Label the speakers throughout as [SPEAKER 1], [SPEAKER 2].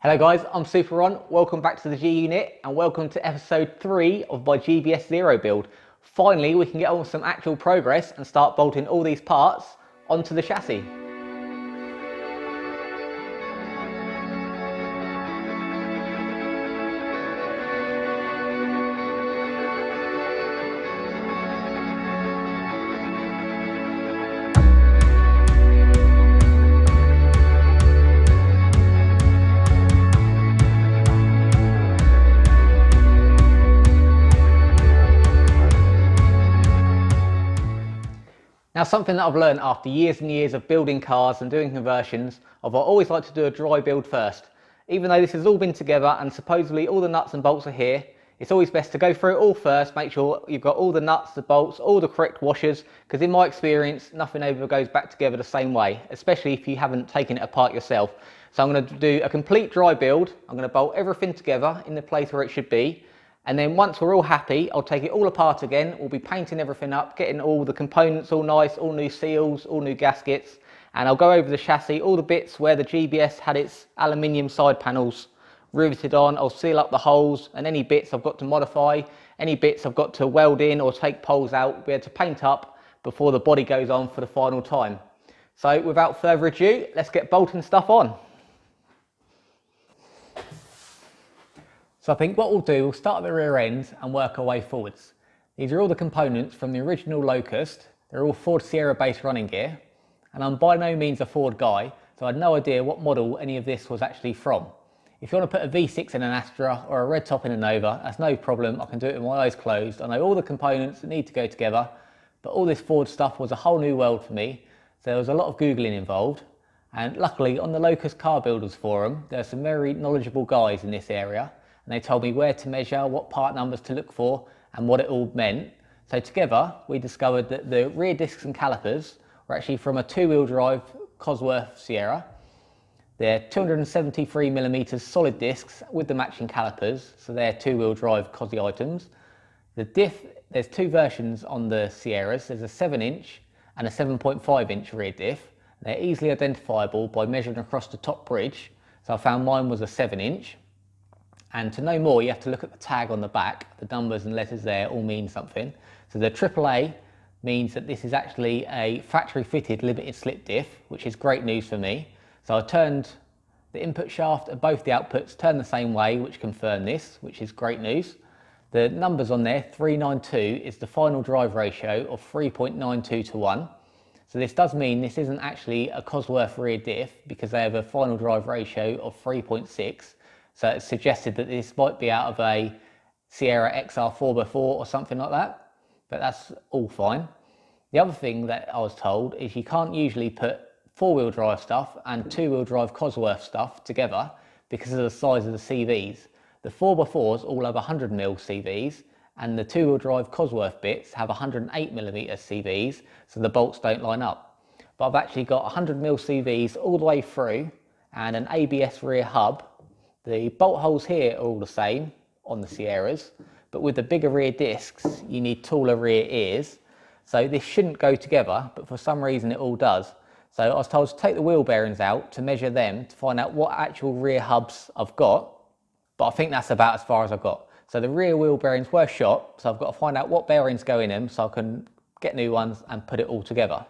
[SPEAKER 1] Hello guys, I'm Super Ron. Welcome back to the G Unit and welcome to episode 3 of my GBS Zero build. Finally, we can get on with some actual progress and start bolting all these parts onto the chassis. Now, something that I've learned after years and years of building cars and doing conversions of I always like to do a dry build first. Even though this has all been together and supposedly all the nuts and bolts are here, it's always best to go through it all first, make sure you've got all the nuts, the bolts, all the correct washers, because in my experience, nothing ever goes back together the same way, especially if you haven't taken it apart yourself. So I'm going to do a complete dry build. I'm going to bolt everything together in the place where it should be. And then once we're all happy, I'll take it all apart again. We'll be painting everything up, getting all the components all nice, all new seals, all new gaskets. And I'll go over the chassis, all the bits where the GBS had its aluminium side panels riveted on. I'll seal up the holes and any bits I've got to modify, any bits I've got to weld in or take poles out, be able to paint up before the body goes on for the final time. So without further ado, let's get bolting stuff on. So I think what we'll do, we'll start at the rear end and work our way forwards. These are all the components from the original Locust. They're all Ford Sierra based running gear. And I'm by no means a Ford guy, so I had no idea what model any of this was actually from. If you want to put a V6 in an Astra or a red top in a Nova, that's no problem. I can do it with my eyes closed. I know all the components that need to go together, but all this Ford stuff was a whole new world for me. So there was a lot of Googling involved. And luckily on the Locust Car Builders Forum, there are some very knowledgeable guys in this area. And they told me where to measure, what part numbers to look for, and what it all meant. So together, we discovered that the rear discs and calipers were actually from a two-wheel drive Cosworth Sierra. They're 273mm solid discs with the matching calipers, so they're two-wheel drive Cosy items. The diff, there's two versions on the Sierras. There's a 7-inch and a 7.5-inch rear diff. They're easily identifiable by measuring across the top bridge. So I found mine was a 7-inch. And to know more, you have to look at the tag on the back. The numbers and letters there all mean something. So the AAA means that this is actually a factory fitted limited slip diff, which is great news for me. So I turned the input shaft and both the outputs turned the same way, which confirmed this, which is great news. The numbers on there, 392, is the final drive ratio of 3.92 to 1. So this does mean this isn't actually a Cosworth rear diff because they have a final drive ratio of 3.6. So it's suggested that this might be out of a Sierra XR 4x4 or something like that, but that's all fine. The other thing that I was told is you can't usually put four-wheel drive stuff and two-wheel drive Cosworth stuff together because of the size of the CVs. The 4x4s all have 100mm CVs and the two-wheel drive Cosworth bits have 108mm CVs, so the bolts don't line up. But I've actually got 100mm CVs all the way through and an ABS rear hub. The bolt holes here are all the same on the Sierras, but with the bigger rear discs, you need taller rear ears. So this shouldn't go together, but for some reason it all does. So I was told to take the wheel bearings out to measure them to find out what actual rear hubs I've got, but I think that's about as far as I've got. So the rear wheel bearings were shot, so I've got to find out what bearings go in them so I can get new ones and put it all together.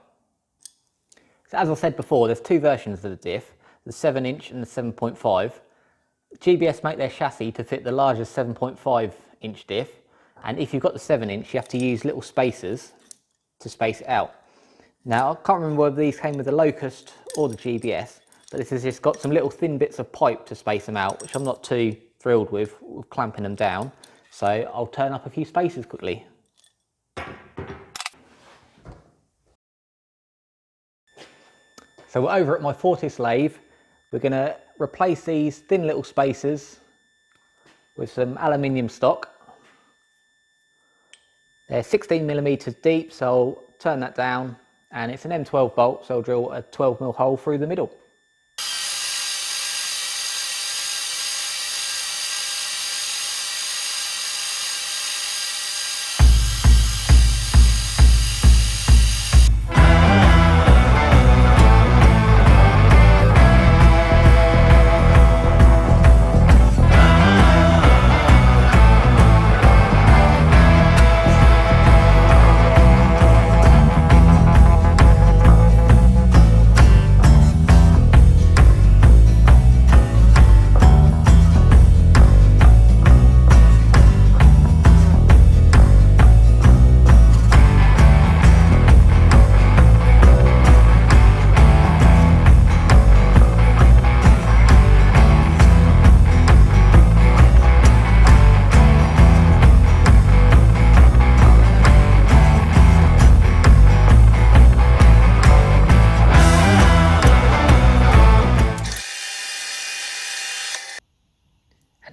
[SPEAKER 1] So as I said before, there's two versions of the diff, the 7-inch and the 7.5. GBS make their chassis to fit the largest 7.5-inch diff, and if you've got the 7-inch, you have to use little spacers to space it out. Now, I can't remember whether these came with the Locust or the GBS, but this has just got some little thin bits of pipe to space them out, which I'm not too thrilled with clamping them down. So I'll turn up a few spacers quickly. So we're over at my Fortis lathe. We're going to replace these thin little spacers with some aluminium stock. They're 16mm deep, so I'll turn that down, and it's an M12 bolt, so I'll drill a 12mm hole through the middle.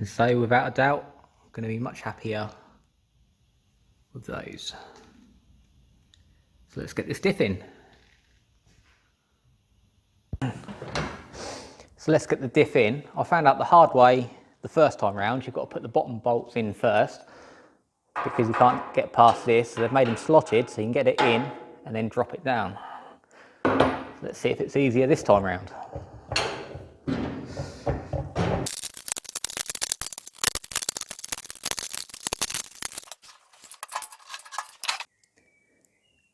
[SPEAKER 1] And so without a doubt, I'm going to be much happier with those. So let's get this diff in. So let's get the diff in. I found out the hard way the first time round. You've got to put the bottom bolts in first because you can't get past this. So they've made them slotted so you can get it in and then drop it down. So let's see if it's easier this time round.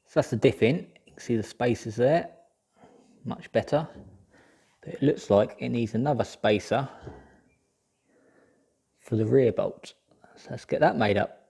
[SPEAKER 1] So that's the diff in. You can see the spaces there, much better. But it looks like it needs another spacer for the rear bolt. So let's get that made up.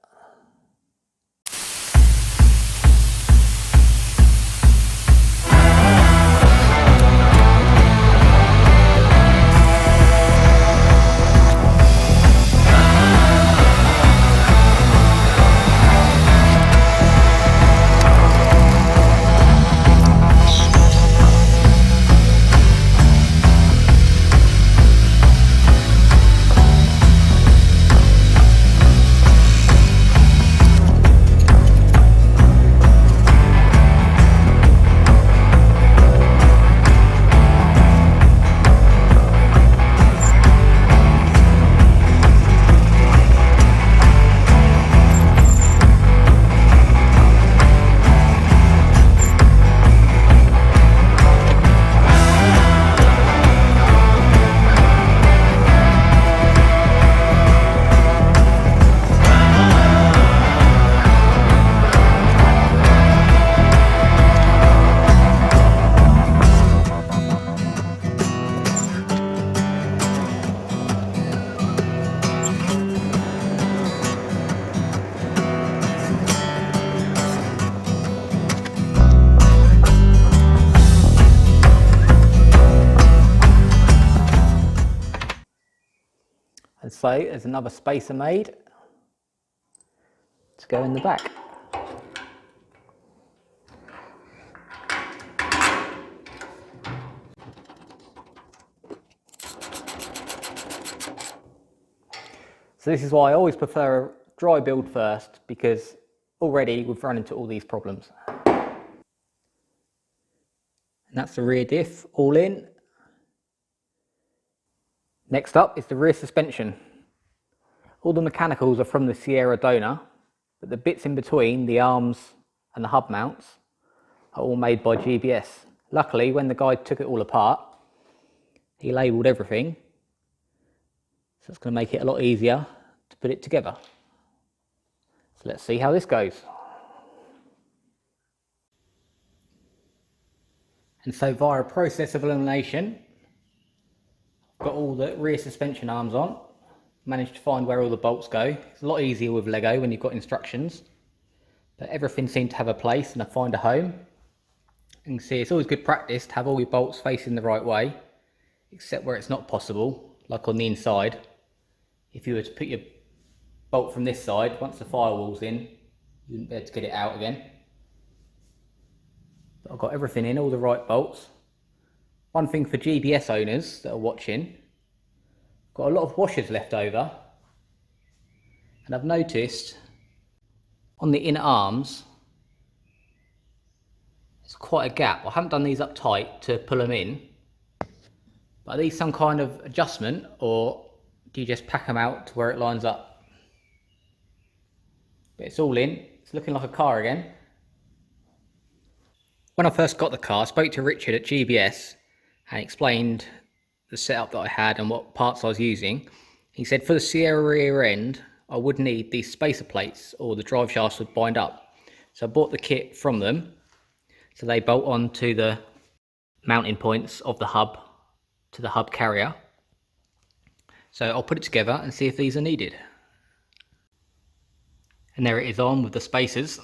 [SPEAKER 1] And so there's another spacer made to go in the back. So this is why I always prefer a dry build first, because already we've run into all these problems. And that's the rear diff all in. Next up is the rear suspension. All the mechanicals are from the Sierra donor, but the bits in between, the arms and the hub mounts, are all made by GBS. Luckily, when the guy took it all apart, he labelled everything, so it's going to make it a lot easier to put it together. So let's see how this goes. And so via a process of elimination, got all the rear suspension arms on, managed to find where all the bolts go. It's a lot easier with Lego when you've got instructions, but everything seemed to have a place and find a home. You can see it's always good practice to have all your bolts facing the right way, except where it's not possible, like on the inside. If you were to put your bolt from this side, once the firewall's in, you wouldn't be able to get it out again. But I've got everything in, all the right bolts. One thing for GBS owners that are watching, got a lot of washers left over, and I've noticed on the inner arms there's quite a gap. I haven't done these up tight to pull them in, but are these some kind of adjustment, or do you just pack them out to where it lines up? But it's all in, it's looking like a car again. When I first got the car, I spoke to Richard at GBS and explained the setup that I had and what parts I was using. He said for the Sierra rear end, I would need these spacer plates, or the drive shafts would bind up. So I bought the kit from them, so they bolt on to the mounting points of the hub to the hub carrier. So I'll put it together and see if these are needed. And there it is on with the spacers.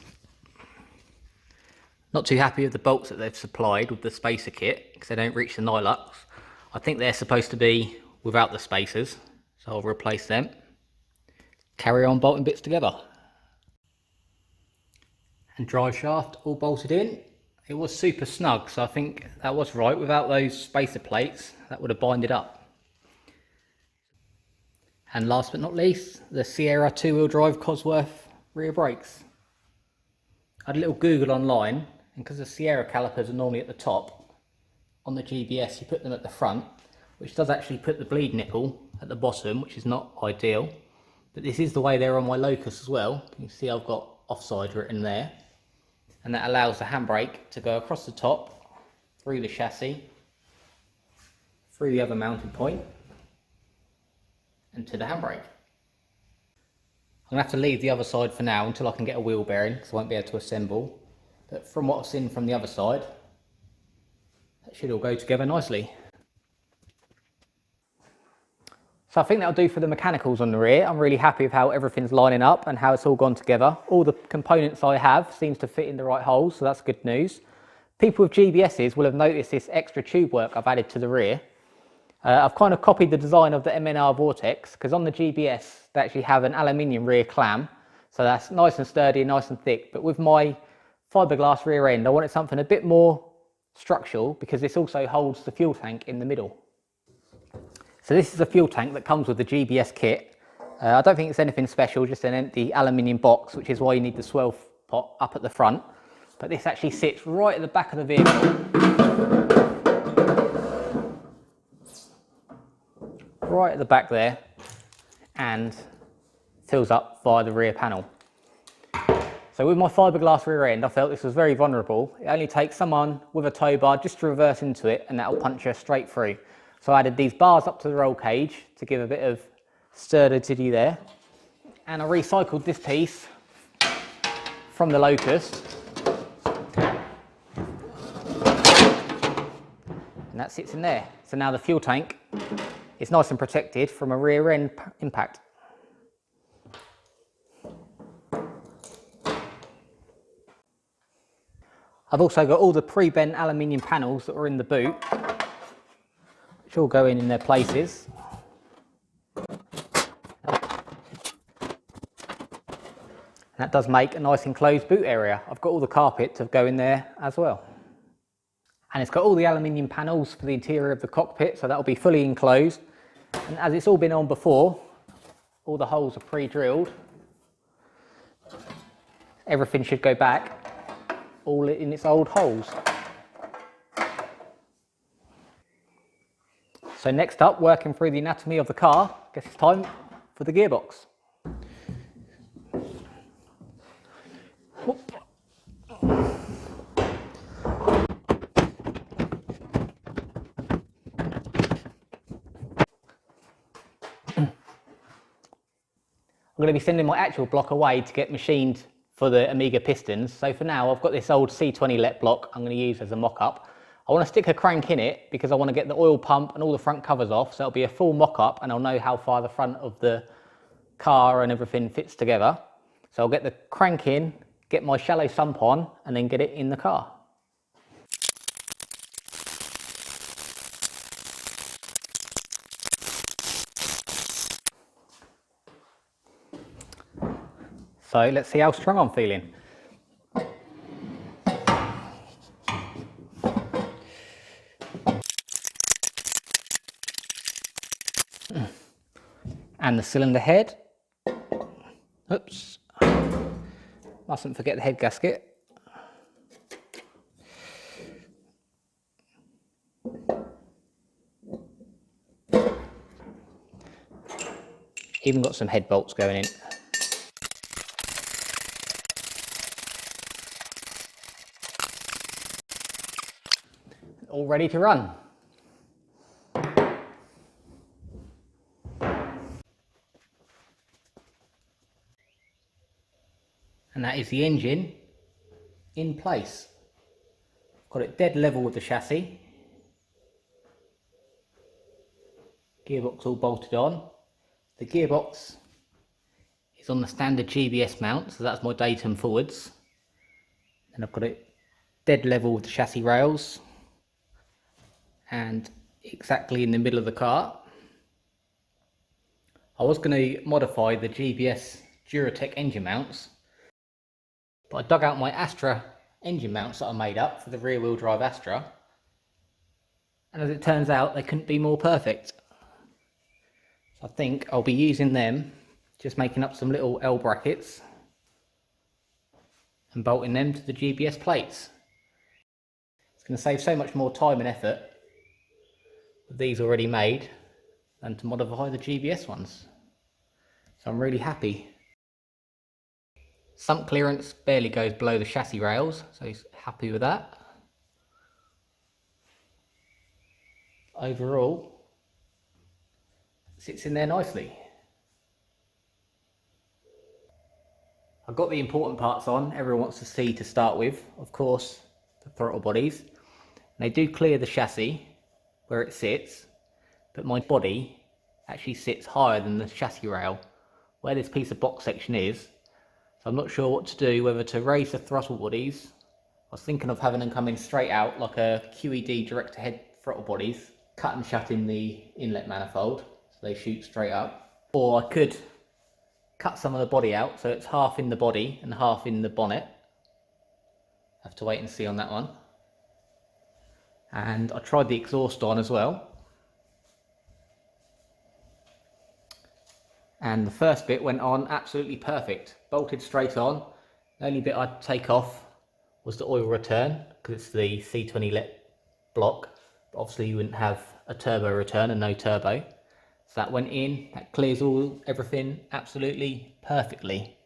[SPEAKER 1] Not too happy with the bolts that they've supplied with the spacer kit, because they don't reach the nylux. I think they're supposed to be without the spacers, so I'll replace them. Carry on bolting bits together. And drive shaft all bolted in. It was super snug, so I think that was right. Without those spacer plates, that would have binded up. And last but not least, the Sierra 2-wheel drive Cosworth rear brakes. I had a little Google online, and because the Sierra calipers are normally at the top, on the GBS you put them at the front, which does actually put the bleed nipple at the bottom, which is not ideal. But this is the way they're on my Locus as well. You can see I've got offside written there. And that allows the handbrake to go across the top, through the chassis, through the other mounting point, and to the handbrake. I'm going to have to leave the other side for now until I can get a wheel bearing, because I won't be able to assemble. But from what I've seen from the other side, that should all go together nicely. So I think that'll do for the mechanicals on the rear. I'm really happy with how everything's lining up and how it's all gone together. All the components I have seems to fit in the right holes, so that's good news. People with GBSs will have noticed this extra tube work I've added to the rear. I've kind of copied the design of the MNR Vortex, because on the GBS they actually have an aluminium rear clam, so that's nice and sturdy, nice and thick. But with my fiberglass rear end, I wanted something a bit more structural, because this also holds the fuel tank in the middle. So this is a fuel tank that comes with the GBS kit. I don't think it's anything special, just an empty aluminium box, which is why you need the swell pot up at the front. But this actually sits right at the back of the vehicle. Right at the back there, and fills up via the rear panel. So with my fiberglass rear end, I felt this was very vulnerable. It only takes someone with a tow bar just to reverse into it, and that'll punch her straight through. So I added these bars up to the roll cage to give a bit of sturdity there. And I recycled this piece from the Locust. And that sits in there. So now the fuel tank is nice and protected from a rear end impact. I've also got all the pre-bent aluminium panels that were in the boot, which all go in their places. That does make a nice enclosed boot area. I've got all the carpet to go in there as well. And it's got all the aluminium panels for the interior of the cockpit, so that'll be fully enclosed. And as it's all been on before, all the holes are pre-drilled. Everything should go back all in its old holes. So next up, working through the anatomy of the car, I guess it's time for the gearbox. I'm going to be sending my actual block away to get machined for the Amiga pistons. So for now, I've got this old C20 let block I'm going to use as a mock-up. I want to stick a crank in it because I want to get the oil pump and all the front covers off, so it'll be a full mock-up and I'll know how far the front of the car and everything fits together. So I'll get the crank in, get my shallow sump on, and then get it in the car. So let's see how strong I'm feeling. And the cylinder head. Oops. Mustn't forget the head gasket. Even got some head bolts going in. All ready to run. And that is the engine in place. Got it dead level with the chassis. Gearbox all bolted on. The gearbox is on the standard GBS mount, so that's my datum forwards. And I've got it dead level with the chassis rails and exactly in the middle of the car. I was going to modify the GBS Duratec engine mounts, but I dug out my Astra engine mounts that I made up for the rear wheel drive Astra, and as it turns out they couldn't be more perfect. I think I'll be using them, just making up some little L brackets and bolting them to the GBS plates. It's going to save so much more time and effort with these already made than to modify the GBS ones. So I'm really happy. Sump clearance barely goes below the chassis rails, so he's happy with that. Overall, sits in there nicely. I've got the important parts on, everyone wants to see to start with, of course, the throttle bodies. They do clear the chassis where it sits, but my body actually sits higher than the chassis rail, where this piece of box section is. So I'm not sure what to do, whether to raise the throttle bodies. I was thinking of having them come in straight out like a QED direct to head throttle bodies, cut and shut in the inlet manifold so they shoot straight up. Or I could cut some of the body out so it's half in the body and half in the bonnet. Have to wait and see on that one. And I tried the exhaust on as well. And the first bit went on absolutely perfect, bolted straight on. The only bit I'd take off was the oil return, because it's the C20 lit block. But obviously you wouldn't have a turbo return and no turbo. So that went in, that clears everything absolutely perfectly.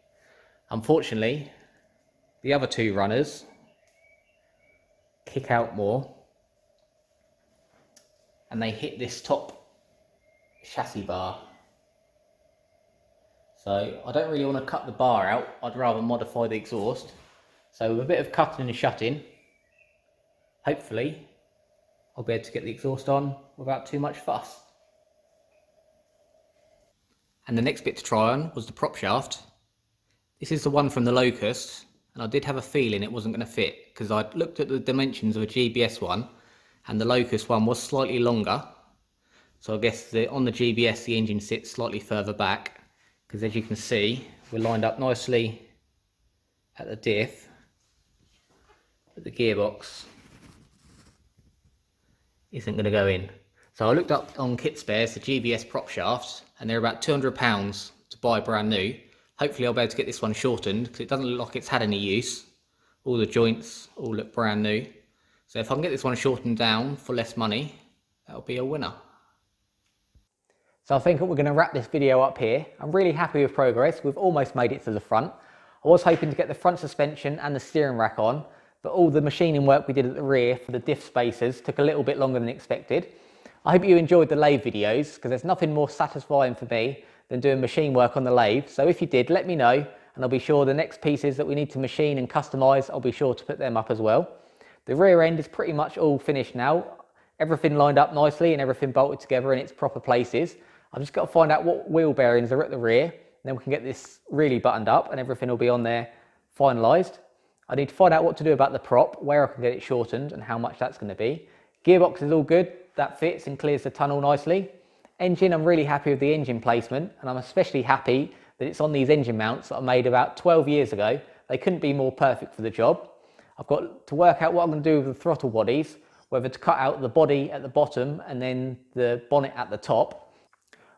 [SPEAKER 1] Unfortunately, the other two runners kick out more and they hit this top chassis bar. So I don't really want to cut the bar out, I'd rather modify the exhaust. So with a bit of cutting and shutting, hopefully I'll be able to get the exhaust on without too much fuss. And the next bit to try on was the prop shaft. This is the one from the Locust, and I did have a feeling it wasn't going to fit, because I looked at the dimensions of a GBS one, and the Locust one was slightly longer. So I guess on the GBS the engine sits slightly further back, because as you can see we're lined up nicely at the diff, but the gearbox isn't going to go in. So I looked up on kit spares the GBS prop shafts, and they're about £200 to buy brand new. Hopefully I'll be able to get this one shortened, because it doesn't look like it's had any use. All the joints all look brand new. So if I can get this one shortened down for less money, that'll be a winner. So I think we're going to wrap this video up here. I'm really happy with progress. We've almost made it to the front. I was hoping to get the front suspension and the steering rack on, but all the machining work we did at the rear for the diff spacers took a little bit longer than expected. I hope you enjoyed the lathe videos, because there's nothing more satisfying for me than doing machine work on the lathe. So if you did, let me know, and I'll be sure the next pieces that we need to machine and customize, I'll be sure to put them up as well. The rear end is pretty much all finished now. Everything lined up nicely and everything bolted together in its proper places. I've just got to find out what wheel bearings are at the rear, and then we can get this really buttoned up and everything will be on there finalised. I need to find out what to do about the prop, where I can get it shortened and how much that's going to be. Gearbox is all good, that fits and clears the tunnel nicely. Engine, I'm really happy with the engine placement, and I'm especially happy that it's on these engine mounts that I made about 12 years ago. They couldn't be more perfect for the job. I've got to work out what I'm going to do with the throttle bodies, whether to cut out the body at the bottom and then the bonnet at the top.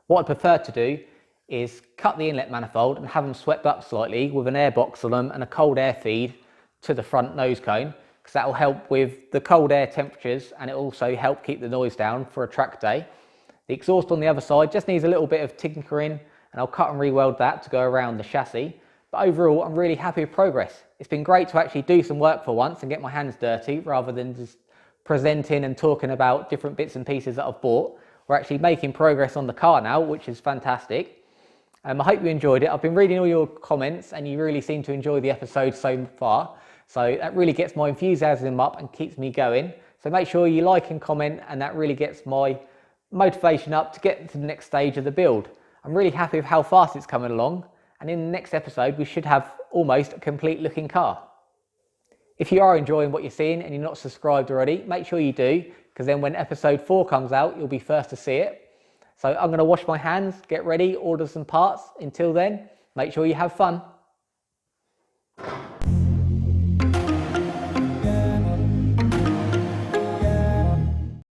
[SPEAKER 1] What I prefer to do is cut the inlet manifold and have them swept up slightly with an air box on them and a cold air feed to the front nose cone, because that will help with the cold air temperatures, and it also help keep the noise down for a track day. The exhaust on the other side just needs a little bit of tinkering, and I'll cut and re-weld that to go around the chassis. But overall, I'm really happy with progress. It's been great to actually do some work for once and get my hands dirty, rather than just presenting and talking about different bits and pieces that I've bought. We're actually making progress on the car now, which is fantastic. I hope you enjoyed it. I've been reading all your comments and you really seem to enjoy the episode so far. So that really gets my enthusiasm up and keeps me going. So make sure you like and comment, and that really gets my motivation up to get to the next stage of the build. I'm really happy with how fast it's coming along, and in the next episode we should have almost a complete looking car. If you are enjoying what you're seeing and you're not subscribed already, make sure you do, because then when episode 4 comes out you'll be first to see it. So I'm going to wash my hands, get ready, order some parts. Until then, make sure you have fun.